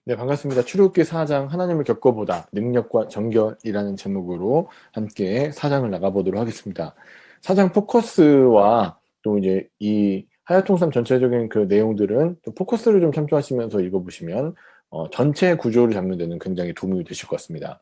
네, 반갑습니다. 출애굽기 4장 하나님을 겪어보다 능력과 정결이라는 제목으로 함께 4장을 나가보도록 하겠습니다. 4장 포커스와 또 이제 이 하야통상 전체적인 그 내용들은 또 포커스를 좀 참조하시면서 읽어보시면 전체 구조를 잡는 데는 굉장히 도움이 되실 것 같습니다.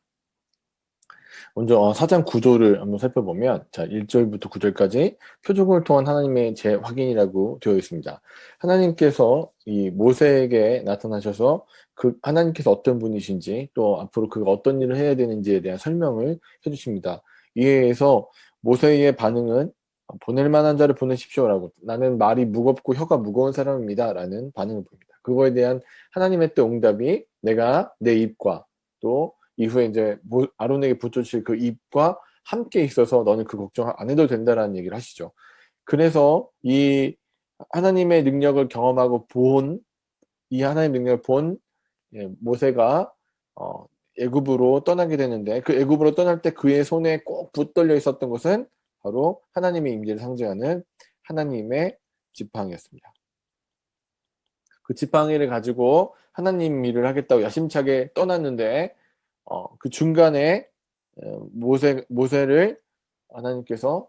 먼저 4장 구조를 한번 살펴보면 자 1절부터 9절까지 표적을 통한 하나님의 재확인이라고 되어 있습니다. 하나님께서 이 모세에게 나타나셔서 그 하나님께서 어떤 분이신지 또 앞으로 그가 어떤 일을 해야 되는지에 대한 설명을 해주십니다. 이에 의해서 모세의 반응은 보낼 만한 자를 보내십시오라고 나는 말이 무겁고 혀가 무거운 사람입니다 라는 반응을 보입니다. 그거에 대한 하나님의 또 응답이 내가 내 입과 또 이후에 이제 아론에게 붙여주실 그 입과 함께 있어서 너는 그 걱정 안 해도 된다라는 얘기를 하시죠. 그래서 이 하나님의 능력을 경험하고 이 하나님의 능력을 본 모세가 애굽으로 떠나게 되는데 그 애굽으로 떠날 때 그의 손에 꼭 붙들려 있었던 것은 바로 하나님의 임재를 상징하는 하나님의 지팡이였습니다. 그 지팡이를 가지고 하나님 일을 하겠다고 야심차게 떠났는데 그 중간에 모세를 하나님께서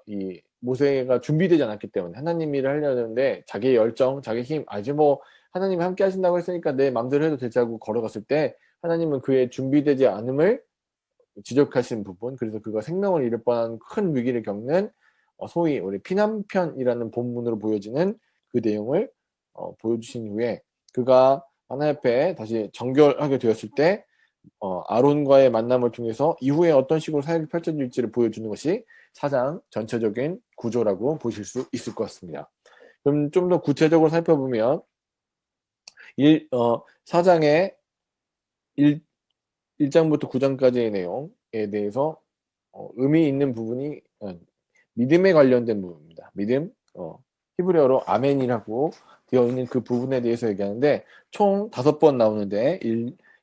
이 모세가 준비되지 않았기 때문에 하나님 일을 하려는데 자기의 열정, 자기 힘, 아직 뭐 하나님이 함께 하신다고 했으니까 내 마음대로 해도 되자고 걸어갔을 때 하나님은 그의 준비되지 않음을 지적하신 부분, 그래서 그가 생명을 잃을 뻔한 큰 위기를 겪는 소위 우리 피난편이라는 본문으로 보여지는 그 내용을 보여주신 후에 그가 하나님 앞에 다시 정결하게 되었을 때 아론과의 만남을 통해서 이후에 어떤 식으로 사역이 펼쳐질지를 보여주는 것이 4장 전체적인 구조라고 보실 수 있을 것 같습니다. 그럼 좀 더 구체적으로 살펴보면 4장의 1장부터 9장까지의 내용에 대해서 의미 있는 부분이 믿음에 관련된 부분입니다. 믿음, 히브리어로 아멘이라고 되어 있는 그 부분에 대해서 얘기하는데 총 5번 나오는데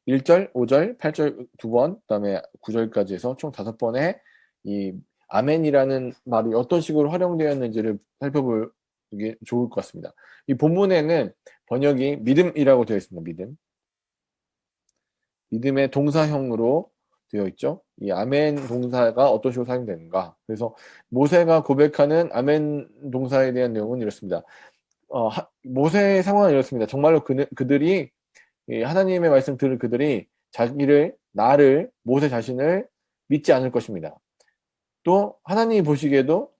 1절, 5절, 8절 2번, 그 다음에 9절까지 해서 총 5번의 이 아멘이라는 말이 어떤 식으로 활용되었는지를 살펴보기 좋을 것 같습니다. 이 본문에는 번역이 믿음이라고 되어 있습니다. 믿음의 동사형으로 되어 있죠. 이 아멘 동사가 어떤 식으로 사용되는가. 그래서 모세가 고백하는 아멘 동사에 대한 내용은 이렇습니다. 모세의 상황은 이렇습니다. 정말로 그들이 하나님의 말씀 들을 그들이 나를 모세 자신을 믿지 않을 것입니다. 또 하나님이 보시기에도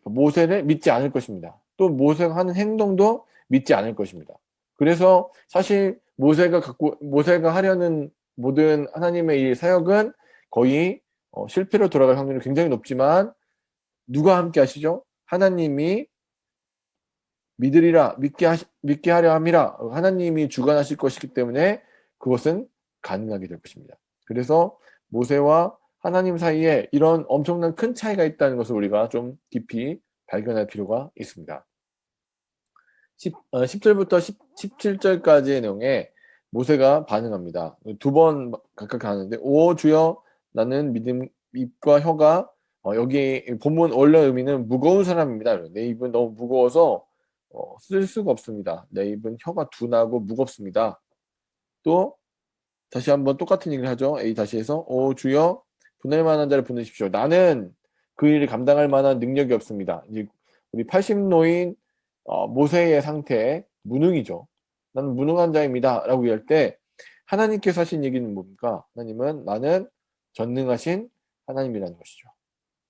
모세를 믿지 않을 것입니다. 또 모세가 하는 행동도 믿지 않을 것입니다. 그래서 사실 모세가 하려는 모든 하나님의 이 사역은 거의 실패로 돌아갈 확률이 굉장히 높지만 누가 함께 하시죠? 하나님이 믿으리라 믿게 하려 함이라 하나님이 주관하실 것이기 때문에 그것은 가능하게 될 것입니다. 그래서 모세와 하나님 사이에 이런 엄청난 큰 차이가 있다는 것을 우리가 좀 깊이 발견할 필요가 있습니다. 10절부터 17절까지의 내용에 모세가 반응합니다. 2번 각각 하는데 오 주여 나는 입과 혀가 여기 본문 원래 의미는 무거운 사람입니다. 내 입은 너무 무거워서 쓸 수가 없습니다. 내 입은 혀가 둔하고 무겁습니다. 또 다시 한번 똑같은 얘기를 하죠. A 다시 해서 오 주여 보낼 만한 자를 보내십시오. 나는 그 일을 감당할 만한 능력이 없습니다. 이제 우리 80노인 모세의 상태 무능이죠. 나는 무능한 자입니다. 라고 얘기할 때 하나님께서 하신 얘기는 뭡니까? 하나님은 나는 전능하신 하나님이라는 것이죠.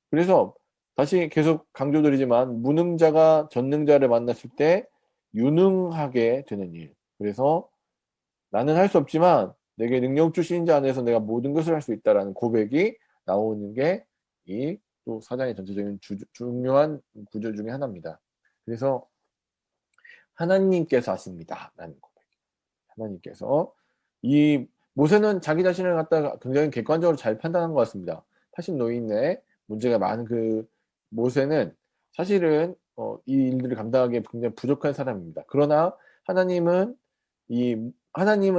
그래서 다시 계속 강조드리지만 무능자가 전능자를 만났을 때 유능하게 되는 일. 그래서 나는 할 수 없지만 내게 능력 주신 자 안에서 내가 모든 것을 할 수 있다라는 고백이 나오는 게 이 또 사장의 전체적인 중요한 구조 중에 하나입니다. 그래서 하나님께서 하십니다. 라는 고백. 하나님께서 이 모세는 자기 자신을 갖다가 굉장히 객관적으로 잘 판단한 것 같습니다. 80노인의 문제가 많은 그 모세는 사실은 이 일들을 감당하기에 굉장히 부족한 사람입니다. 그러나 하나님은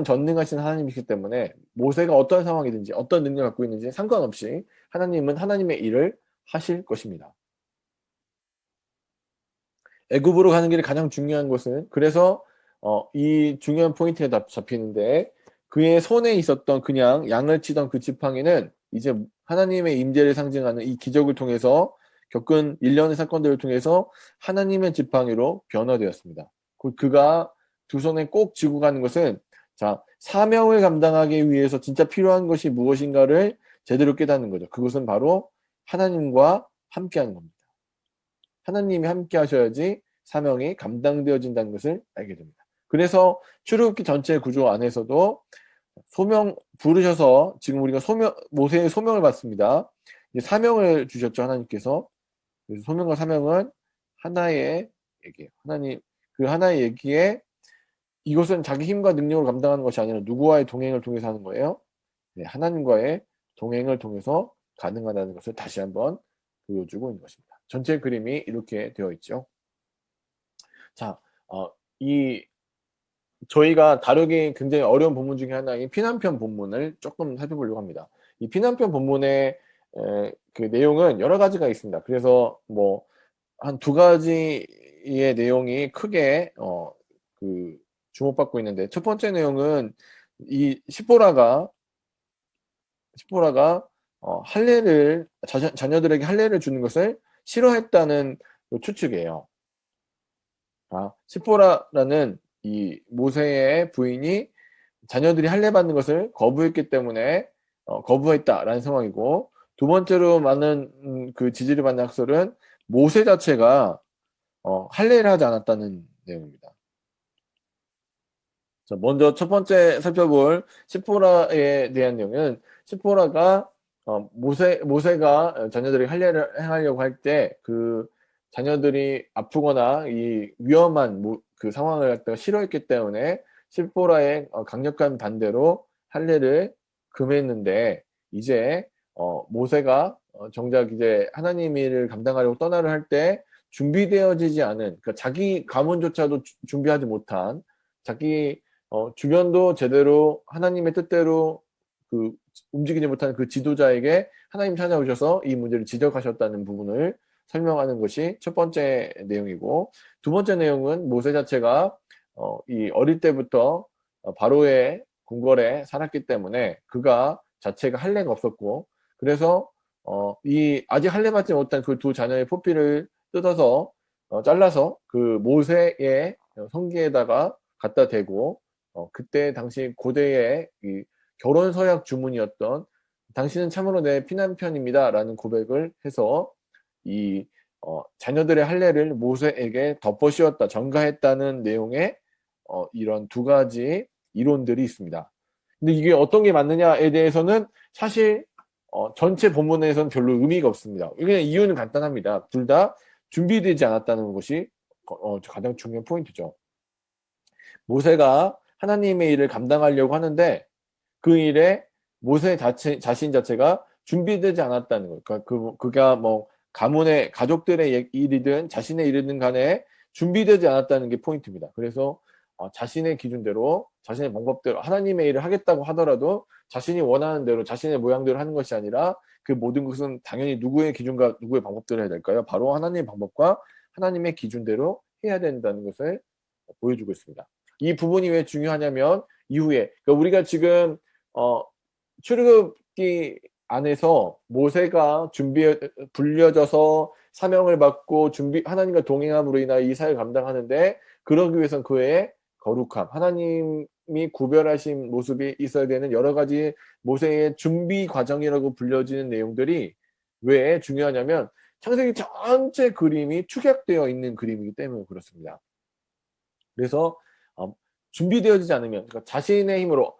전능하신 하나님이기 때문에 모세가 어떤 상황이든지 어떤 능력을 갖고 있는지 상관없이 하나님은 하나님의 일을 하실 것입니다. 애굽으로 가는 길에 가장 중요한 것은 그래서 이 중요한 포인트가 잡히는데 그의 손에 있었던 그냥 양을 치던 그 지팡이는 이제 하나님의 임재를 상징하는 이 기적을 통해서 겪은 일련의 사건들을 통해서 하나님의 지팡이로 변화되었습니다. 그가 두 손에 꼭 쥐고 가는 것은 자, 사명을 감당하기 위해서 진짜 필요한 것이 무엇인가를 제대로 깨닫는 거죠. 그것은 바로 하나님과 함께하는 겁니다. 하나님이 함께 하셔야지 사명이 감당되어진다는 것을 알게 됩니다. 그래서 출애굽기 전체 구조 안에서도 소명 부르셔서 지금 우리가 모세의 소명을 받습니다. 이제 사명을 주셨죠, 하나님께서. 그래서 소명과 사명은 하나의 얘기예요. 하나님 그 하나의 얘기에 이것은 자기 힘과 능력으로 감당하는 것이 아니라 누구와의 동행을 통해서 하는 거예요. 네, 하나님과의 동행을 통해서 가능하다는 것을 다시 한번 보여주고 있는 것입니다. 전체 그림이 이렇게 되어 있죠. 자, 이 저희가 다루기 굉장히 어려운 본문 중에 하나인 피난편 본문을 조금 살펴보려고 합니다. 이 피난편 본문의 그 내용은 여러 가지가 있습니다. 그래서 뭐 한 두 가지의 내용이 크게 그 주목받고 있는데 첫 번째 내용은 이 시보라가 할례를 자녀들에게 할례를 주는 것을 싫어했다는 그 추측이에요. 시보라라는 이 모세의 부인이 자녀들이 할례 받는 것을 거부했기 때문에 거부했다라는 상황이고 두 번째로 많은 그 지지를 받는 학설은 모세 자체가 할례를 하지 않았다는 내용입니다. 자, 먼저 첫 번째 살펴볼 시포라에 대한 내용은 시포라가 모세가 자녀들이 할례를 행하려고 할 때 그 자녀들이 아프거나 이 위험한 그 상황을 갖다가 싫어했기 때문에 시포라의 강력한 반대로 할례를 금했는데 이제 모세가 정작 이제 하나님의 일을 감당하려고 떠나를 할 때 준비되어지지 않은 그러니까 자기 가문조차도 준비하지 못한 자기 주변도 제대로 하나님의 뜻대로 그 움직이지 못하는 그 지도자에게 하나님 찾아오셔서 이 문제를 지적하셨다는 부분을 설명하는 것이 첫 번째 내용이고 두 번째 내용은 모세 자체가 이 어릴 때부터 바로의 궁궐에 살았기 때문에 그가 자체가 할례가 없었고 그래서 이 아직 할례 받지 못한 그 두 자녀의 포피를 뜯어서 잘라서 그 모세의 성기에다가 갖다 대고 그때 당시 고대의 이 결혼 서약 주문이었던 당신은 참으로 내 피난편입니다 라는 고백을 해서 이 자녀들의 할례를 모세에게 덮어씌웠다 전가했다는 내용의 이런 두 가지 이론들이 있습니다. 근데 이게 어떤 게 맞느냐에 대해서는 사실 전체 본문에서는 별로 의미가 없습니다. 이게 이유는 간단합니다. 둘 다 준비되지 않았다는 것이 가장 중요한 포인트죠. 모세가 하나님의 일을 감당하려고 하는데 그 일에 모세 자신 자체가 준비되지 않았다는 거예요. 그러니까 그가 뭐 가문의 가족들의 일이든 자신의 일이든 간에 준비되지 않았다는 게 포인트입니다. 그래서 자신의 기준대로 자신의 방법대로 하나님의 일을 하겠다고 하더라도 자신이 원하는 대로 자신의 모양대로 하는 것이 아니라 그 모든 것은 당연히 누구의 기준과 누구의 방법대로 해야 될까요? 바로 하나님의 방법과 하나님의 기준대로 해야 된다는 것을 보여주고 있습니다. 이 부분이 왜 중요하냐면 이후에 그러니까 우리가 지금 출애굽기 안에서 모세가 불려져서 사명을 받고 하나님과 동행함으로 인하여 이 사역을 감당하는데 그러기 위해서는 그의 거룩함, 하나님이 구별하신 모습이 있어야 되는 여러 가지 모세의 준비 과정이라고 불려지는 내용들이 왜 중요하냐면 창세기 전체 그림이 축약되어 있는 그림이기 때문에 그렇습니다. 그래서 준비되어지지 않으면 그러니까 자신의 힘으로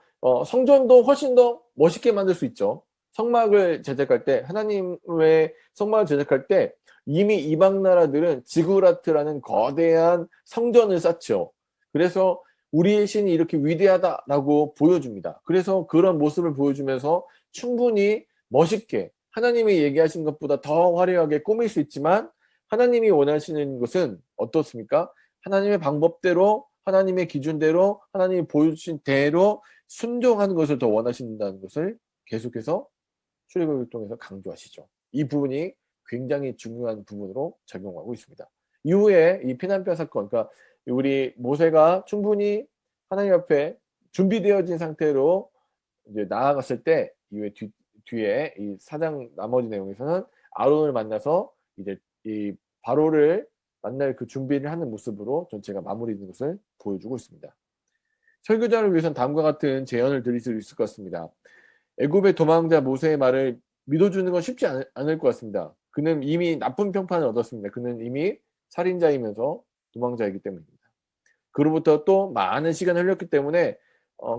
성전도 훨씬 더 멋있게 만들 수 있죠. 성막을 제작할 때 하나님의 성막을 제작할 때 이미 이방 나라들은 지구라트라는 거대한 성전을 쌓죠. 그래서 우리의 신이 이렇게 위대하다라고 보여줍니다. 그래서 그런 모습을 보여주면서 충분히 멋있게 하나님이 얘기하신 것보다 더 화려하게 꾸밀 수 있지만 하나님이 원하시는 것은 어떻습니까? 하나님의 방법대로 하나님의 기준대로 하나님이 보여주신 대로 순종하는 것을 더 원하신다는 것을 계속해서 출애굽을 통해서 강조하시죠. 이 부분이 굉장히 중요한 부분으로 작용하고 있습니다. 이후에 이 피난병 사건, 그러니까 우리 모세가 충분히 하나님 앞에 준비되어진 상태로 이제 나아갔을 때 이후에 뒤에 이 4장 나머지 내용에서는 아론을 만나서 이제 이 바로를 만날 그 준비를 하는 모습으로 전체가 마무리되는 것을 보여주고 있습니다. 설교자를 위해서는 다음과 같은 제언을 드릴 수 있을 것 같습니다. 애굽의 도망자 모세의 말을 믿어주는 건 쉽지 않을 것 같습니다. 그는 이미 나쁜 평판을 얻었습니다. 그는 이미 살인자이면서 도망자이기 때문입니다. 그로부터 또 많은 시간이 흘렀기 때문에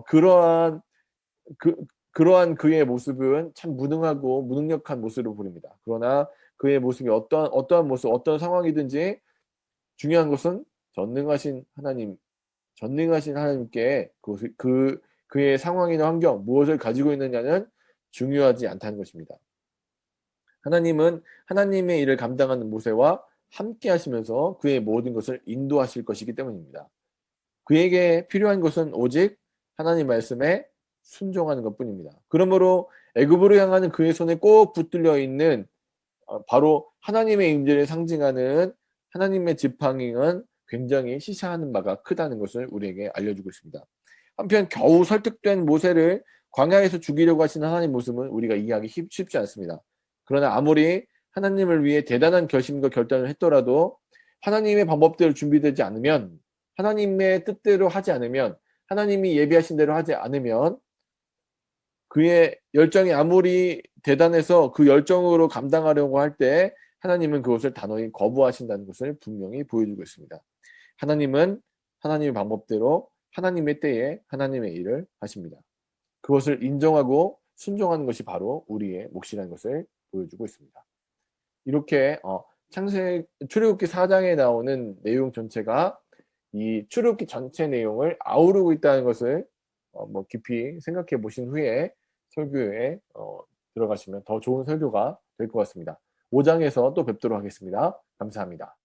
그러한 그의 모습은 참 무능하고 무능력한 모습으로 보입니다. 그러나 그의 모습이 어떠한 모습, 어떤 상황이든지 중요한 것은 전능하신 하나님께 그의 상황이나 환경, 무엇을 가지고 있느냐는 중요하지 않다는 것입니다. 하나님은 하나님의 일을 감당하는 모세와 함께 하시면서 그의 모든 것을 인도하실 것이기 때문입니다. 그에게 필요한 것은 오직 하나님 말씀에 순종하는 것뿐입니다. 그러므로 애굽으로 향하는 그의 손에 꼭 붙들려 있는 바로 하나님의 임재를 상징하는 하나님의 지팡이는 굉장히 시사하는 바가 크다는 것을 우리에게 알려주고 있습니다. 한편 겨우 설득된 모세를 광야에서 죽이려고 하시는 하나님 모습은 우리가 이해하기 쉽지 않습니다. 그러나 아무리 하나님을 위해 대단한 결심과 결단을 했더라도 하나님의 방법대로 준비되지 않으면, 하나님의 뜻대로 하지 않으면, 하나님이 예비하신 대로 하지 않으면 그의 열정이 아무리 대단해서 그 열정으로 감당하려고 할 때 하나님은 그것을 단호히 거부하신다는 것을 분명히 보여주고 있습니다. 하나님은 하나님의 방법대로 하나님의 때에 하나님의 일을 하십니다. 그것을 인정하고 순종하는 것이 바로 우리의 몫이라는 것을 보여주고 있습니다. 이렇게 출애굽기 4장에 나오는 내용 전체가 이 출애굽기 전체 내용을 아우르고 있다는 것을 깊이 생각해 보신 후에 설교에 들어가시면 더 좋은 설교가 될 것 같습니다. 5장에서 또 뵙도록 하겠습니다. 감사합니다.